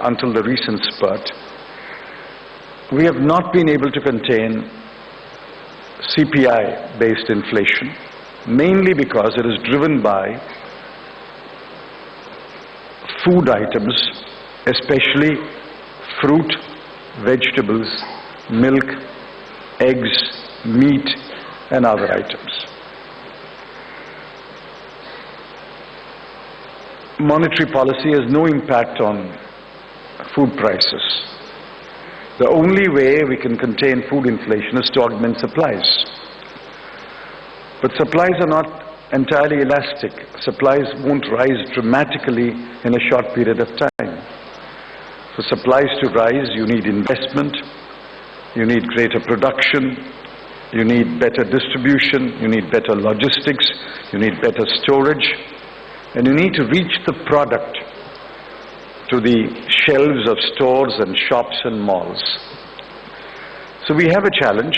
until the recent spurt, we have not been able to contain CPI-based inflation, mainly because it is driven by food items, especially fruit, vegetables, milk, eggs, meat, and other items. Monetary policy has no impact on food prices. The only way we can contain food inflation is to augment supplies. But supplies are not entirely elastic. Supplies won't rise dramatically in a short period of time. For supplies to rise, you need investment, you need greater production, you need better distribution, you need better logistics, you need better storage, and you need to reach the product to the shelves of stores and shops and malls. So we have a challenge,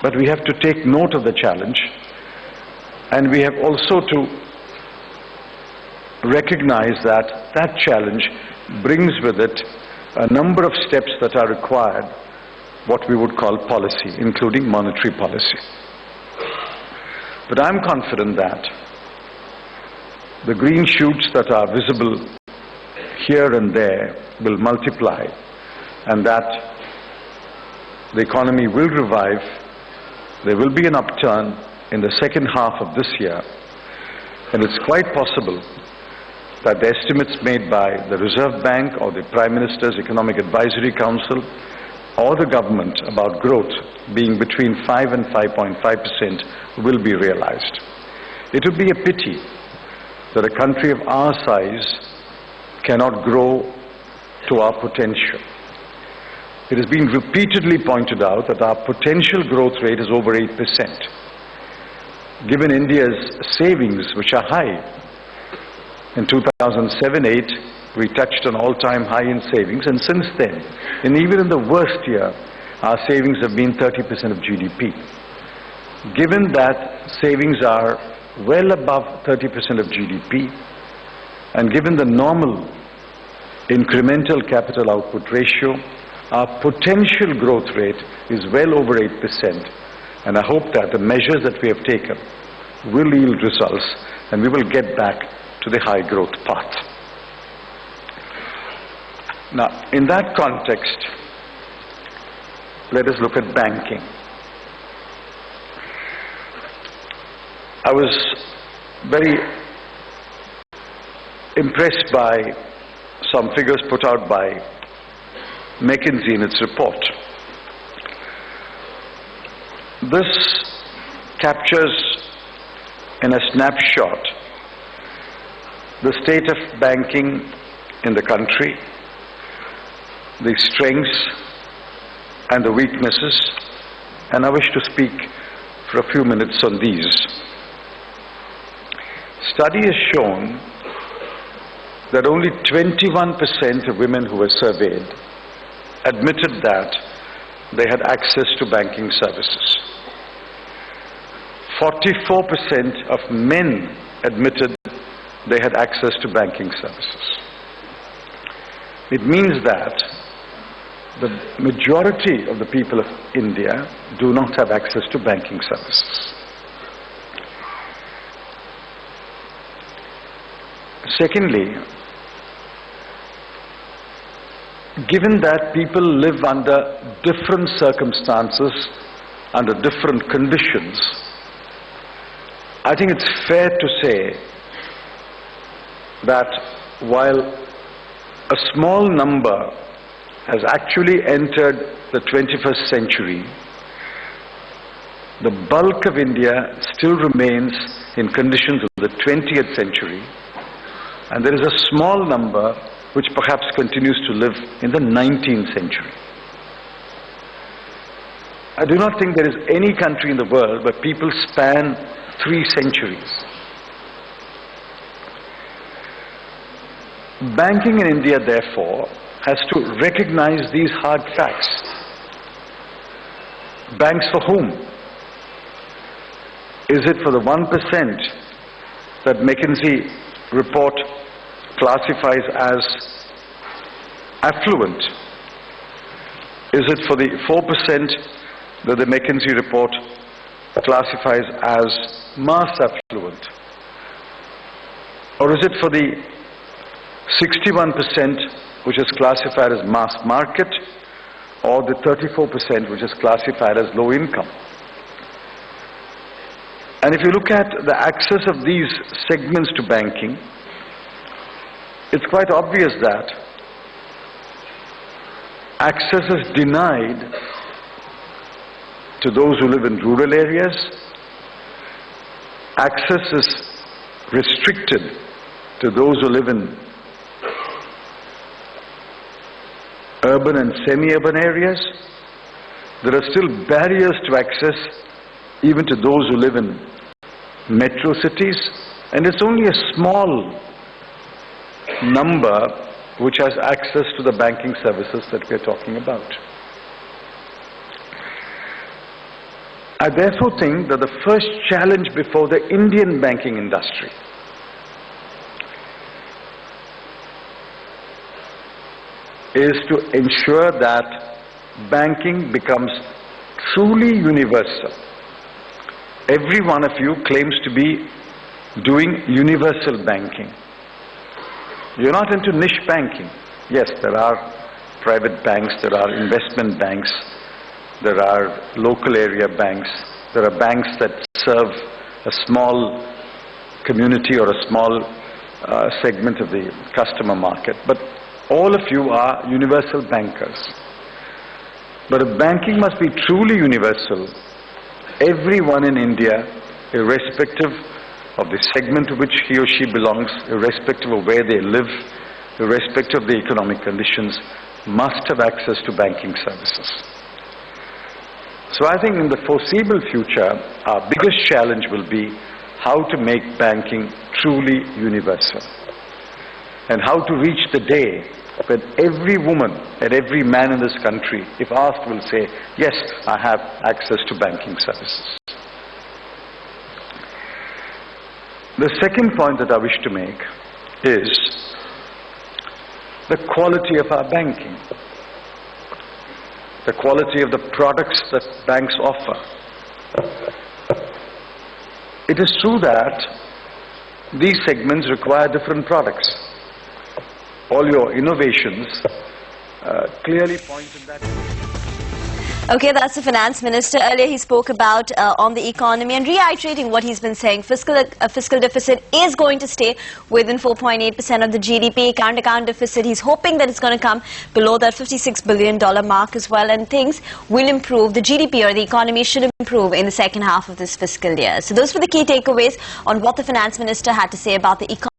but we have to take note of the challenge, and we have also to recognize that that challenge brings with it a number of steps that are required, what we would call policy, including monetary policy. But I'm confident that the green shoots that are visible here and there will multiply, and that the economy will revive. There will be an upturn in the second half of this year, and it's quite possible that the estimates made by the Reserve Bank or the Prime Minister's Economic Advisory Council or the government about growth being between 5 and 5.5% will be realized. It would be a pity that a country of our size cannot grow to our potential. It has been repeatedly pointed out that our potential growth rate is over 8%. Given India's savings, which are high, in 2007-8, we touched an all-time high in savings, and since then, and even in the worst year, our savings have been 30% of GDP. Given that savings are well above 30% of GDP, and given the normal incremental capital output ratio, our potential growth rate is well over 8%, and I hope that the measures that we have taken will yield results, and we will get back to the high growth path. Now, in that context, let us look at banking. I was very impressed by some figures put out by McKinsey in its report. This captures in a snapshot the state of banking in the country, the strengths and the weaknesses, and I wish to speak for a few minutes on these. Study has shown that only 21% of women who were surveyed admitted that they had access to banking services. 44% of men admitted they had access to banking services. It means that the majority of the people of India do not have access to banking services. Secondly, given that people live under different circumstances, under different conditions, I think it's fair to say that while a small number has actually entered the 21st century, the bulk of India still remains in conditions of the 20th century, and there is a small number which perhaps continues to live in the 19th century. I do not think there is any country in the world where people span 3 centuries. Banking in India, therefore, has to recognize these hard facts. Banks for whom? Is it for the 1% that McKinsey report classifies as affluent? Is it for the 4% that the McKinsey report classifies as mass affluent? Or is it for the 61% which is classified as mass market, or the 34% which is classified as low income? And if you look at the access of these segments to banking, it's quite obvious that access is denied to those who live in rural areas. Access is restricted to those who live in urban and semi-urban areas. There are still barriers to access even to those who live in metro cities, and it's only a small number which has access to the banking services that we are talking about. I therefore think that the first challenge before the Indian banking industry is to ensure that banking becomes truly universal. Every one of you claims to be doing universal banking. You're not into niche banking. Yes, there are private banks, there are investment banks, there are local area banks, there are banks that serve a small community or a small segment of the customer market. But all of you are universal bankers. But if banking must be truly universal, everyone in India, irrespective of the segment to which he or she belongs, irrespective of where they live, irrespective of the economic conditions, must have access to banking services. So I think in the foreseeable future, our biggest challenge will be how to make banking truly universal, and how to reach the day when every woman and every man in this country, if asked, will say, yes, I have access to banking services. The second point that I wish to make is the quality of our banking, the quality of the products that banks offer. It is true that these segments require different products. All your innovations clearly point in that direction. Okay, that's the finance minister. Earlier he spoke about on the economy and reiterating what he's been saying. Fiscal deficit is going to stay within 4.8% of the GDP. Current account deficit, he's hoping that it's going to come below that $56 billion mark as well, and things will improve. The GDP or the economy should improve in the second half of this fiscal year. So those were the key takeaways on what the finance minister had to say about the economy.